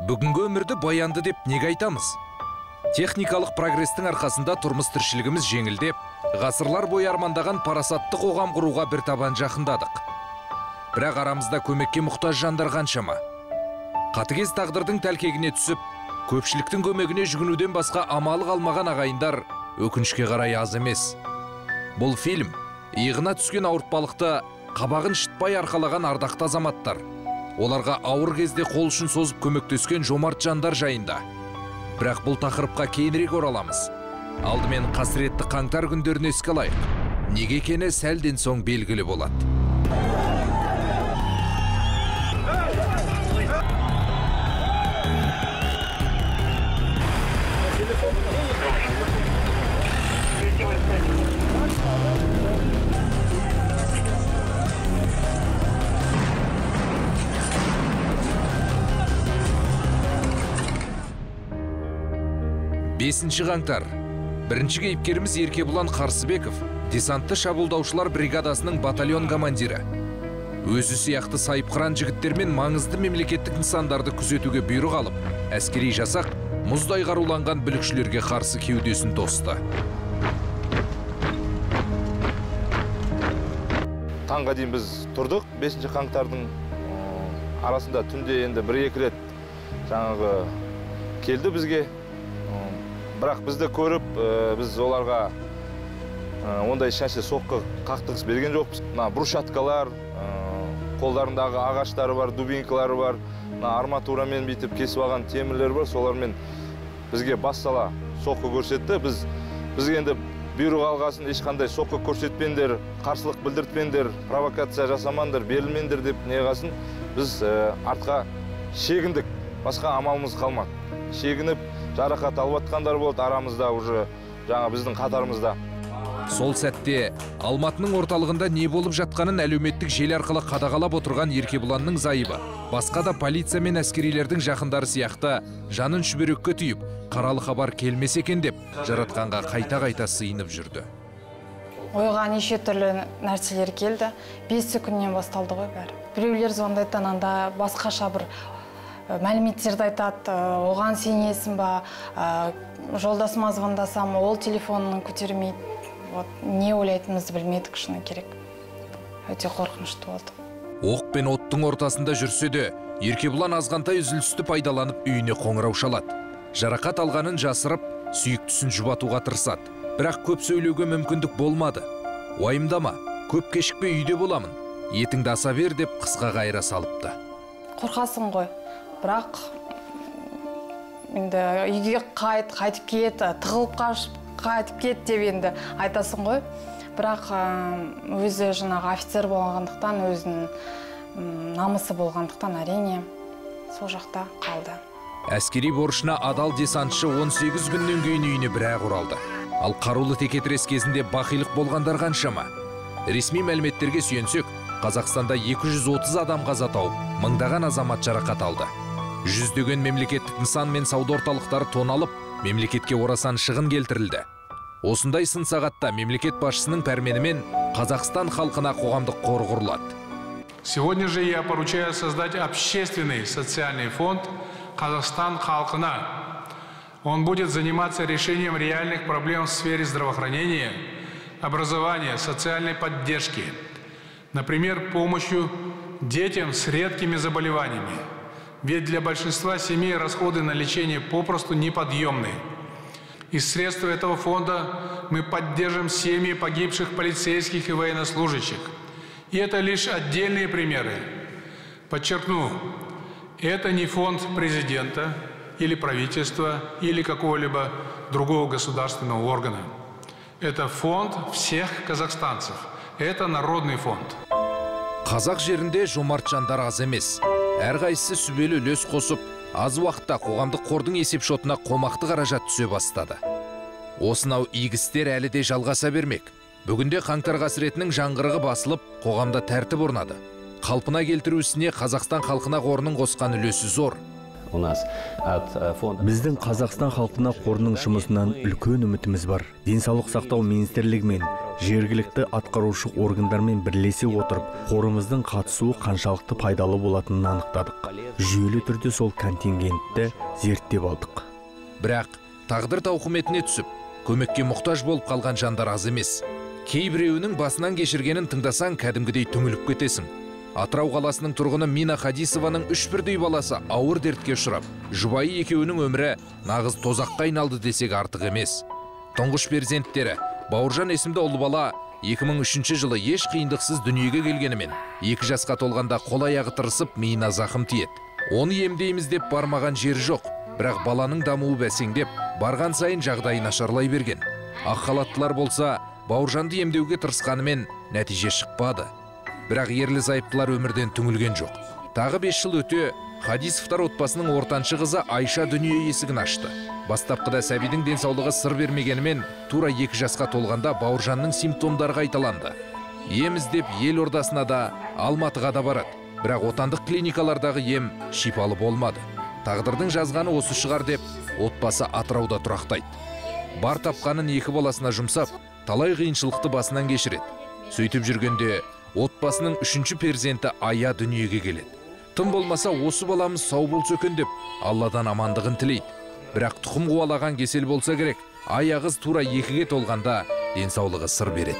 Бүгінгі өмірді баянды деп неге айтамыз? Техникалық прогрестің арқасында тұрмыс тіршілігіміз жеңілдеп, ғасырлар бойы армандаған парасатты қоғам құруға бір табан жақындадық. Бірақ арамызда көмекке мұқтаж жандар қаншама. Қатыгез тағдырдың тәлкегіне түсіп, көпшіліктің көмегіне жүгінуден басқа амалы қалмаған ағайындар өкінішке қарай аз емес. Бұл фильм иығына түскен ауыртпалықты қабағын шытпай арқалаған ардақты азаматтар, оларға ауыр кезде қол ұшын созып көмектескен жомарт жандар жайында. Бірақ бұл тақырыпқа кейінірек ораламыз. Алдымен қасіретті қаңтар күндерін еске алайық. Неге екені сәлден соң белгілі болады. Бесінші қаңтар. Бірінші кейіпкеріміз Еркебұлан Қарсыбеков, десантты шабуылдаушылар бригадасының батальон командирі. Өзі сияқты сайыпқыран жігіттермен маңызды мемлекеттік нысандарды күзетуге бұйрық алып, әскери жасақ мұздай қаруланған бүлікшілерге қарсы кеудесін тосты. Таңға дейін біз тұрдық. 5-ші қаңтардың арасында түнде енді 1-2 рет жаңағы келді бізге. Бірақ бізді көріп, біз оларға ондай шәші соққы қақтығыс берген жоқпыз. Брусчаткалар, қолдарындағы ағаштары бар, дубинкалары бар, арматурамен бейтіп кесіп алған темірлер бар, солармен бізге бас сала соққы көрсетті. Біз енді бұйрық алғасын ешқандай соққы көрсетпендер, қарсылық білдіртпендер, провокация жасамаңдар, берілмеңдер деп неғасын біз артқа шегіндік. Басқа амалымыз қалмады. Шегініп, жарақат алып атқандар болды арамызда, уже жаңа біздің қатарымызда. Сол сәтте Алматының орталығында не болып жатқанын әлеуметтік желі арқылы қадағалап отырған Еркебұланның зайыбы, басқа да полиция мен әскерилердің жақындары сияқты жанын шүберекке түйіп, қаралы хабар келмес екен деп, жаратқанға қайта-қайта сыйынып жүрді. Ойға неше түрлі нәрселер келді. 5 күннен басталды ғой бәрі. Біреулер звондайды, анда басқаша бір мәліметтерді айтады, оған сенесің ба, жолдасыма звондасам, ол телефонын көтермейді. Не ойлайтынымызды білмедік, шыны керек. Өте қорқынышты болды. Оқ пен оттың ортасында жүрсе де, Еркебұлан азғантай үзілісті пайдаланып үйіне қоңырау шалады. Жарақат алғанын жасырып, сүйіктісін жұбатуға тырысады. Бірақ көп сөйлеуге мүмкіндік болмады. Уайымдама, көп кешікпей үйде боламын. Етіңді аса бер деп қысқа қайыра салыпты. Қорқасың ғой. Бірақ енді үйге қайтып кет, тығылып қайтып кет деп енді айтасың ғой. Бірақ өзі жаңағы офицер болғандықтан, өзінің намысы болғандықтан әрине сол жақта қалды. Әскери борышына адал десантшы 18 күннен кейін үйіне бірақ оралды. Ал қарулы текетірес кезінде бақилық болғандар қаншама. Ресми мәліметтерге сүйенсек, Қазақстанда 230 адам қаза тауып, мыңдаған азамат жарақат алды. Жүздеген мемлекеттік нысан мен сауда орталықтары тоналып, мемлекетке орасан шығын келтірілді. Осындай сын сағатта мемлекет басшысының пәрменімен Қазақстан халқына қоғамдық қор құрылады. Сегодня же я поручаю создать общественный социальный фонд Казахстан халқына. Он будет заниматься решением реальных проблем в сфере здравоохранения, образования, социальной поддержки. Например, помощью детям с редкими заболеваниями. Ведь для большинства семей расходы на лечение попросту неподъемны. Из средств этого фонда мы поддержим семьи погибших полицейских и военнослужащих. И это лишь отдельные примеры. Подчеркну, это не фонд президента или правительства или какого-либо другого государственного органа. Это фонд всех казахстанцев. Это народный фонд. Қазақ жерінде жомарт жандар аз емес. Әрқайсысы сүбелі үлес қосып, аз уақытта қоғамдық қордың есепшотына қомақты қаражат түсе бастады. Осынау игі істер әлі де жалғаса бермек. Бүгінде қаңтар қасіретінің жаңғырығы басылып, қоғамда тәртіп орнады. Қалпына келтіру ісіне Қазақстан халқына қорының қосқан үлесі зор. Біздің Қазақстан халқына қорының жұмысынан үлкен үмітіміз бар. Денсаулық сақтау министрлігімен жергілікті атқарушы органдармен бірлесе отырып, қорымыздың қатысуы қаншалықты пайдалы болатынын анықтадық. Жүйелі түрде сол контингентті зерттеп алдық. Бірақ тағдыр тауқыметіне түсіп, көмекке мұқтаж болып қалған жандар аз емес. Кейбіреуінің басынан кешіргенін тыңдасаң, кәдімгідей түңіліп кетесің. Атырау қаласының тұрғыны Мина Хадисованың 3 бірдей баласы ауыр дертке ұшырап, жұбайы екеуінің өмірі нағыз тозаққа айналды десек артық емес. Тұңғыш перзенттері Бауыржан есімді ұл бала 2003 жылы еш қиындықсыз дүниеге келгенімен, 2 жасқа толғанда қол-аяғы тырысып, миына зақым тиеді. Оны емдейміз деп бармаған жері жоқ, бірақ баланың дамуы бәсеңдеп, барған сайын жағдайы нашарлай берген. Ақ халаттылар болса, Бауыржанды емдеуге тырысқанымен нәтиже шықпады. Бірақ ерлі зайыптылар өмірден түңілген жоқ. Тағы 5 жыл өте, Хадисовтар отбасының ортаншы қызы Айша дүние есігін ашты. Бастапқыда сәбидің денсаулығы сыр бермегенімен, тура 2 жасқа толғанда Бауыржанның симптомдары қайталанды. Ем іздеп ел ордасына да, Алматыға да барады. Бірақ отандық клиникалардағы ем шипалы болмады. Тағдырдың жазғаны осы шығар деп, отбасы Атырауда тұрақтайды. Бар тапқанын 2 баласына жұмсап, талай қиыншылықты басынан кешіреді. Сөйтіп жүргенде, отбасының 3-ші перзенті Ая дүниеге келеді. Тым болмаса осы баламыз сау болса екен деп Алладан амандығын тілейді. Бірақ тұқым қуалаған кесел болса керек, Ая қыз тура 2-ге толғанда денсаулығы сыр береді.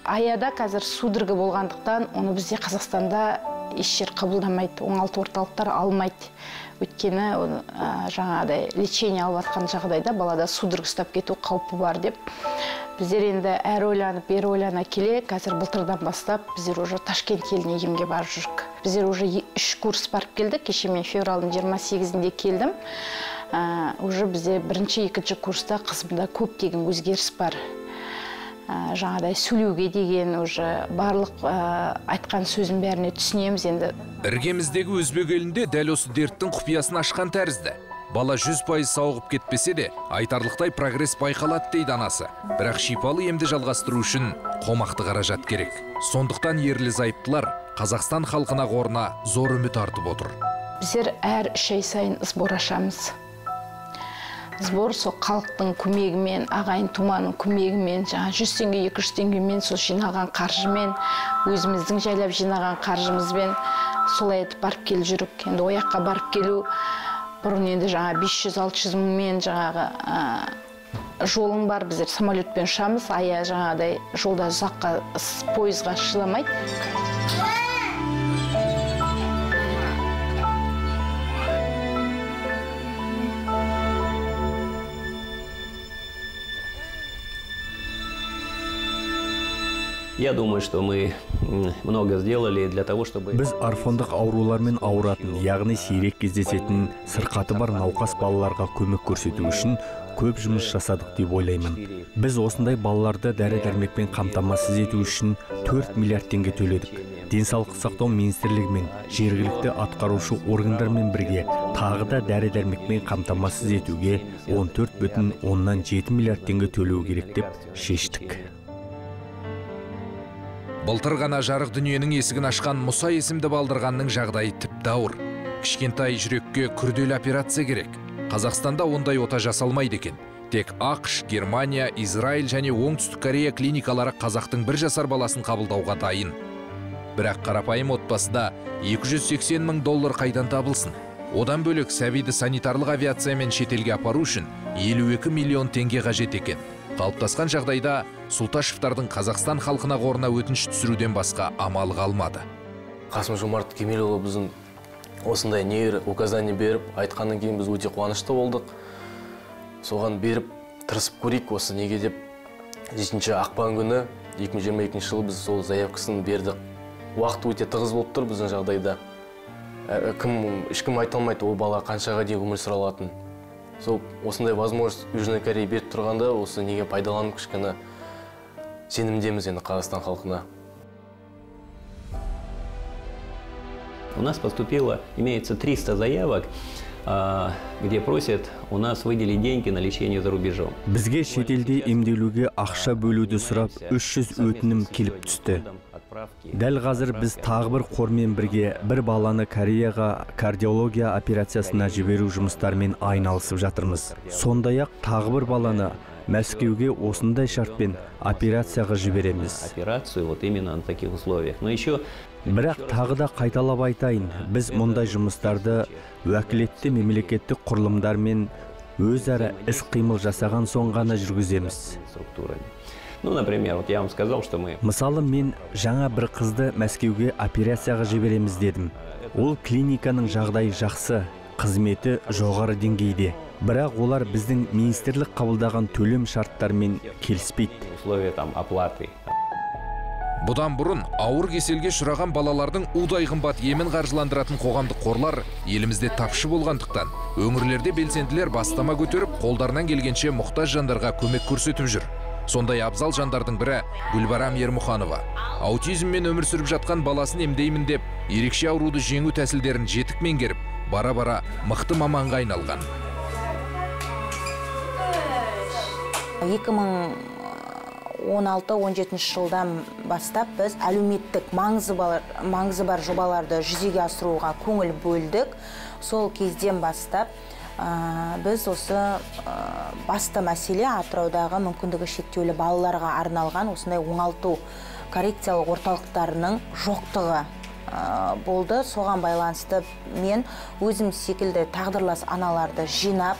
Аяда қазір судырғы болғандықтан, оны бізде Қазақстанда еш жер қабылдамайды, оңалту орталықтар алмайды. Өйткені жаңағыдай лечение алып жатқан жағдайда балада судырғы ұстап кету қаупі бар деп. Біздер енді әрі ойланып, бері ойлана келе, қазір былтырдан бастап біздер уже Ташкент еліне емге барып жүрік. Біздер уже 3 курс барып келдік, кеше мен февралдың 28-інде келдім. Уже бізде 1-2 курста қызымда көптеген өзгеріс бар. Жаңадай сөйлеуге деген уже барлық айтқан сөзін бәріне түсінеміз енді. Іргеміздегі өзбек елінде дәл осы дерттің құпиясын ашқан тәрізді. Бала 100% сауығып кетпесе де, айтарлықтай прогресс байқалады дейді анасы. Бірақ шипалы емді жалғастыру үшін қомақты қаражат керек. Сондықтан ерлі зайыптылар Қазақстан халқына қорына зор үміт артып отыр. Біздер әр 3 ай сайын сбор ашамыз. Сбор сол халықтың көмегімен, ағайын туманың көмегімен, 100 теңге, 200 теңгемен сол жинаған қаржымен, өзіміздің жайлап жинаған қаржымызбен солай етіп барып келіп жүрік. Енді ояққа барып келу бұрын енді 500-600 мыңмен жолың бар, біздер самолетпен ұшамыз, Ая жаңағыдай жолда ұзаққа пойызға шыдамайды. Я думаю, что мы много сделали для того, чтобы... Біз орфандық аурулармен ауыратын, яғни сирек кездесетін сырқаты бар науқас балаларға көмек көрсету үшін көп жұмыс жасадық деп ойлаймын. Біз осындай балаларды дәрі-дәрмекпен қамтамасыз ету үшін 4 миллиард теңге төледік. Денсаулық сақтау министрлігімен, жергілікті атқарушы органдармен бірге тағы да дәрі-дәрмекпен қамтамасыз етуге 14,7 миллиард теңге төлеу керек деп шештік. Былтыр ғана жарық дүниенің есігін ашқан Мұса есімді балдырғанның жағдайы тіпті ауыр. Кішкентай жүрекке күрделі операция керек. Қазақстанда ондай ота жасалмайды екен. Тек ақш, Германия, Израиль және Оңтүстік Корея клиникалары қазақтың 1 жасар баласын қабылдауға дайын. Бірақ қарапайым отбасыда 280 мың доллар қайдан табылсын? Одан бөлек сәбиді санитарлық авиациямен шетелге апару үшін 52 миллион теңге қажет екен. Қалыптасқан жағдайда Сұлташевтардың Қазақстан халқына қорына өтініш түсіруден басқа амал қалмады. Қасым-Жомарт Кемелұлы біздің осындай нейір указание беріп, айтқаннан кейін біз өте қуанышты болдық. Соған беріп, тырысып көрейік осы неге деп 7 ақпан күні 2022 жылы біз сол заявкасын бердік. Уақыт өте тығыз болып тұр біздің жағдайда. Ешкім айта алмайды, ол бала қаншаға дейін өмір сүре алатынын. Сол осындай возможность Южной Корея беріп тұрғанда, осы неге пайдаланып кішкене сенімдеміз енді Қазақстан халқына. У нас поступило, имеется 300 заявок, где просят у нас выделить деньги на лечение за рубежом. Бізге шетелде емделуге ақша бөлуді сұрап 300 өтінім келіп түсті. Дәл қазір біз тағы бір қормен бірге бір баланы Кореяға кардиология операциясына жіберу жұмыстарымен айналысып жатырмыз. Сондай-ақ тағы бір баланы Мәскеуге осындай шартпен операцияға жібереміз. Операцию вот именно на таких условиях. Но еще Бірақ тағы да қайталап айтайын, біз мұндай жұмыстарды уәкілетті мемлекеттік құрылымдармен өзара іс-қимыл жасаған соң ғана жүргіземіз. структурами. Ну, например, вот я вам сказал, что мы... Мысалы, мен жаңа бір қызды Мәскеуге операцияға жібереміз дедім. Ол клиниканың жағдайы жақсы, қызметі жоғары деңгейде. Бірақ олар біздің министрлік қабылдаған төлем шарттармен келіспейді. Условия там оплаты. Бұдан бұрын ауыр кеселге ұшыраған балалардың удай қымбат емін қаржыландыратын қоғамдық қорлар елімізде тапшы болғандықтан, өңірлерде белсенділер бастама көтеріп, қолдарынан келгенше мұқтаж жандарға көмек көрсетіп жүр. Сондай абзал жандардың бірі Гүлбарам Ермұханова. Аутизммен өмір сүріп жатқан баласын емдеймін деп, ерекше ауруды жеңу тәсілдерін жетік меңгеріп, бара-бара мықты маманға айналған. 2016-17 жылдан бастап біз әлеуметтік маңызы бар жобаларды жүзеге асыруға көңіл бөлдік. Сол кезден бастап біз осы басты мәселе Атыраудағы мүмкіндігі шектеулі балаларға арналған осындай оңалту коррекциялық орталықтарының жоқтығы болды. Соған байланысты мен өзім секілді тағдырлас аналарды жинап,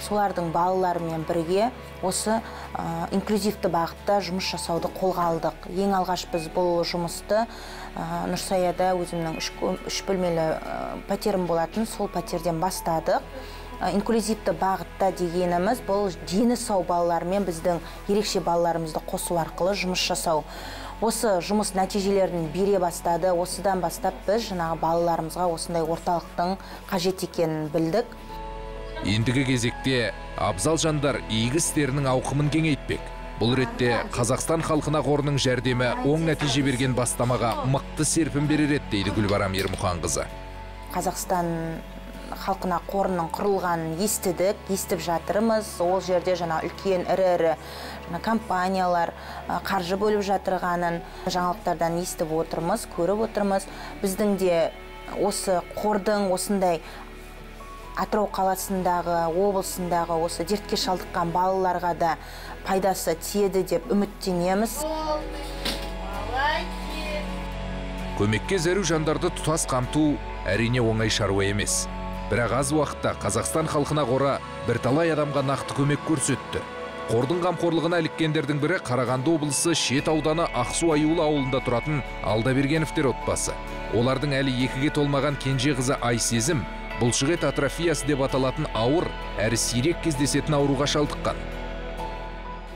солардың балаларымен бірге осы инклюзивті бағытта жұмыс жасауды қолға алдық. Ең алғаш біз бұл жұмысты Нұрсаяда өзімнің 3 бөлмелі пәтерім болатын, сол пәтерден бастадық. Инклюзивті бағытта дегеніміз бұл дені сау балалармен біздің ерекше балаларымызды қосу арқылы жұмыс жасау. Осы жұмыс нәтижелерін бере бастады. Осыдан бастап біз жаңағы балаларымызға осындай орталықтың қажет екенін білдік. Ендігі кезекте абзал жандар игі істерінің ауқымын кеңейтпек. Бұл ретте Қазақстан халқына қорының жәрдемі оң нәтиже берген бастамаға мықты серпін берер еді, дейді Гүлбарам Ермұханқызы. Қазақстан халқына қорының құрылғанын естіп жатырмыз. Ол жерде жаңа үлкен ірі компаниялар қаржы бөліп жатырғанын жаңалықтардан естіп отырмыз, көріп отырмыз. Біздің де осы қордың осындай Атырау қаласындағы, облысындағы осы дертке шалдыққан балаларға да пайдасы тиеді деп үміттенеміз. Көмекке зәру жандарды тұтас қамту әрине оңай шаруа емес. Бірақ аз уақытта Қазақстан халқына қоры бірталай адамға нақты көмек көрсетті. Қордың қамқорлығына іліккендердің бірі Қарағанды облысы Шет ауданы Ақсу Аюлы ауылында тұратын Алдабергеновтер отбасы. Олардың әлі 2-ге толмаған кенже қызы Айсезім бұлшықет атрофиясы деп аталатын ауыр, әрі сирек кездесетін ауруға шалдыққан.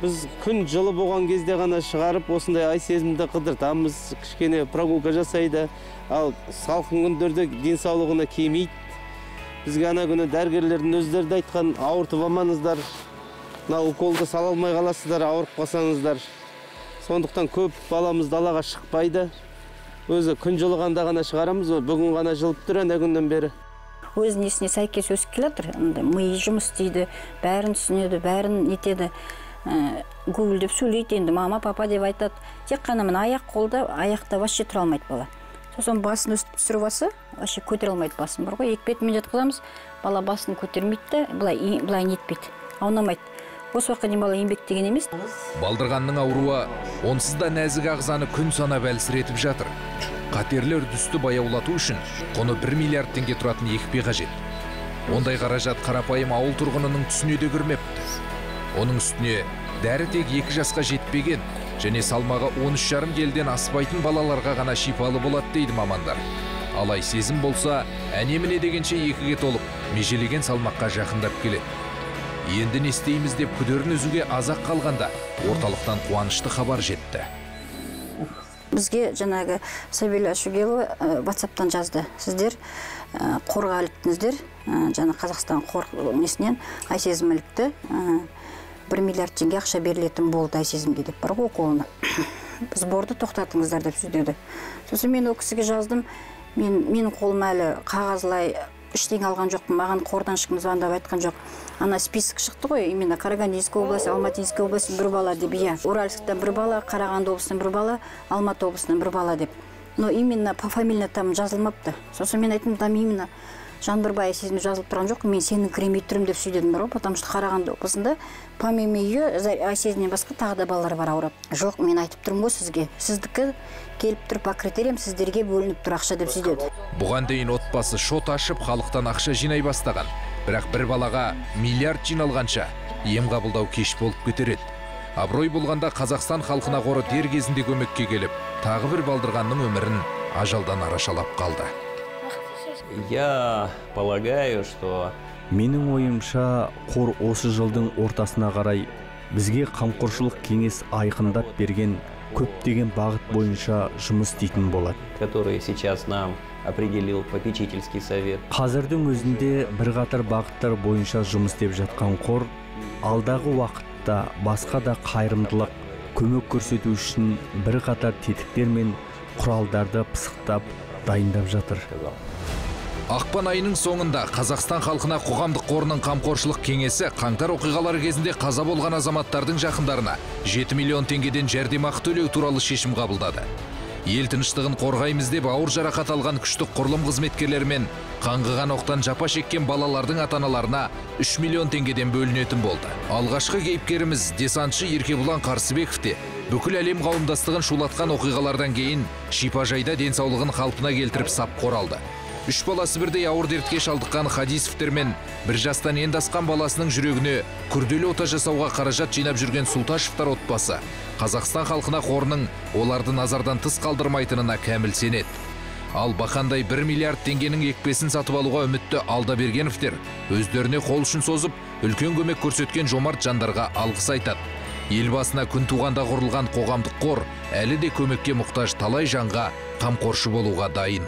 Біз күн жылы болған кезде ғана шығарып, осындай Айсезімді қыдыртамыз, кішкене прогулка жасайды, ал салқын күндерде денсаулығына кемейді. Бізге ана күні дәрігерлердің өздері айтқан, ауыртып алмаңыздар, уколды сала алмай қаласыздар, ауырып қалсаңыздар. Сондықтан көп баламыз далаға шықпайды. Өзі күн жылығанда ғана шығарамыз, бүгін ғана жылып тұр ана күннен бері. Өз несіне сәйкес өсіп келатыр. Миы жұмыс істейді, бәрін түсінеді, бәрін нетеді. Гуілдеп сөйлейді, енді мама, папа деп айтады. Тек қана мына аяқ қолда, аяқта вообще тұра алмайды бала. Сосын басын өстіп түсіріп басы, вообще көтере алмайды басын. Бар ғой, екпетімен жатқызамыз, бала басын көтермейді, былай нетпейді, аунамайды. Осы уақытқа дейін бала еңбектеген емес. Балдырғанның ауруы онсыз да нәзік ағзаны күн санап әлсіретіп жатыр. Қатерлі үрдісті баяулату үшін құны 1 миллиард теңге тұратын екпе қажет. Ондай қаражат қарапайым ауыл тұрғынының түсіне де кірмепті. Оның үстіне дәрі тек 2 жасқа жетпеген және салмағы 13,5 келіден аспайтын балаларға ғана шипалы болады дейді мамандар. Ал Айсезім болса, әне-міне дегенше 2-ге толып, межелеген салмаққа жақындап келеді. Енді не істейміз деп күдерін үзуге азақ қалғанда орталықтан қуанышты хабар жетті. Бізге жаңағы Сәбила Шүгелова WhatsApp-тан жазды. Сіздер қорға іліктіңіздер, жаңа Қазақстан қор несінен Айсезім ілікті, 1 миллиард теңге ақша берілетін болды Айсезімге деп бар ғой қолына. Біз борды тоқтатыңыздар деп сөздеді. Сосын мен ол кісіге жаздым, менің қолым әлі қағазлай ештеңе алған жоқпын, маған қордан ешкім звондап айтқан жоқ. Ана список шықты ғой, именно Карагандинская область, Алматинская область бір бала деп, иә. Уральсктен бір бала, Қарағанды облысынан бір бала, Алматы облысынан бір бала деп. Но именно по фамилия там жазылмапты. Сосын мен айттым, там именно Жаңбырбай сезімі жазылып тұрған жоқ, мен сенің кіремей тұрым деп сөйледім бар ғой, потому что Қарағанды облысында помимо ее Айсезімнен басқа тағы да балалар бар ауырып. Жоқ, мен айтып тұрмын ғой сізге, сіздікі келіп тұр по критериям сіздерге бөлініп тұр ақша деп сөйледі. Бұған дейін отбасы шот ашып, халықтан ақша жинай бастаған. Бірақ бір балаға миллиард жиналғанша ем қабылдау кеш болып кетер еді. Абырой болғанда Қазақстан халқына қоры дер кезінде көмекке келіп, тағы бір балдырғанның өмірін ажалдан арашалап қалды. Я полагаю, что... Менің ойымша, қор осы жылдың ортасына қарай бізге қамқоршылық кеңес айқындап берген көптеген бағыт бойынша жұмыс істейтін болады. Который сейчас нам определил попечительский совет. Қазірдің өзінде бірқатар бағыттар бойынша жұмыс істеп жатқан қор алдағы уақытта басқа да қайырымдылық көмек көрсету үшін бірқатар тетіктер мен құралдарды пысықтап дайындап жатыр. Ақпан айының соңында Қазақстан халқына қоғамдық қорының қамқоршылық кеңесі қаңтар оқиғалары кезінде қаза болған азаматтардың жақындарына 7 миллион теңгеден жәрдемақы төлеу туралы шешім қабылдады. Ел тыныштығын қорғаймыз деп ауыр жарақат алған күштік құрылым қызметкерлері мен қаңғыған оқтан жапа шеккен балалардың ата-аналарына 3 миллион теңгеден бөлінетін болды. Алғашқы кейіпкеріміз десантшы Еркебұлан Қарсыбеков те бүкіл әлем қауымдастығын шулатқан оқиғалардан кейін шипажайда денсаулығын қалпына келтіріп сапқор алды. 3 баласы бірдей ауыр дертке шалдыққан Хадисовтер мен бір жастан енді асқан баласының жүрегіне күрделі ота жасауға қаражат жинап жүрген Султашевтар отбасы Қазақстан халқына қорының оларды назардан тыс қалдырмайтынына кәміл сенеді. Ал бақандай 1 миллиард теңгенің екпесін сатып алуға үмітті Алдабергеновтер өздеріне қол ұшын созып, үлкен көмек көрсеткен жомарт жандарға алғыс айтады. Елбасына күн туғанда құрылған қоғамдық қор әлі де көмекке мұқтаж талай жанға қамқоршы болуға дайын.